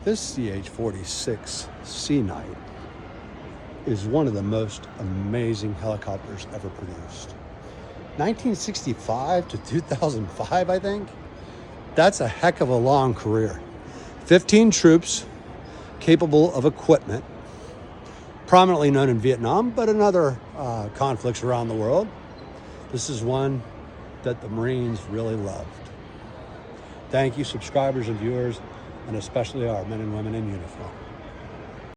This CH-46 Sea Knight is one of the most amazing helicopters ever produced. 1965 to 2005, I think. That's a heck of a long career. 15 troops capable of equipment, prominently known in Vietnam, but in other conflicts around the world. This is one that the Marines really loved. Thank you, subscribers and viewers, and especially our men and women in uniform.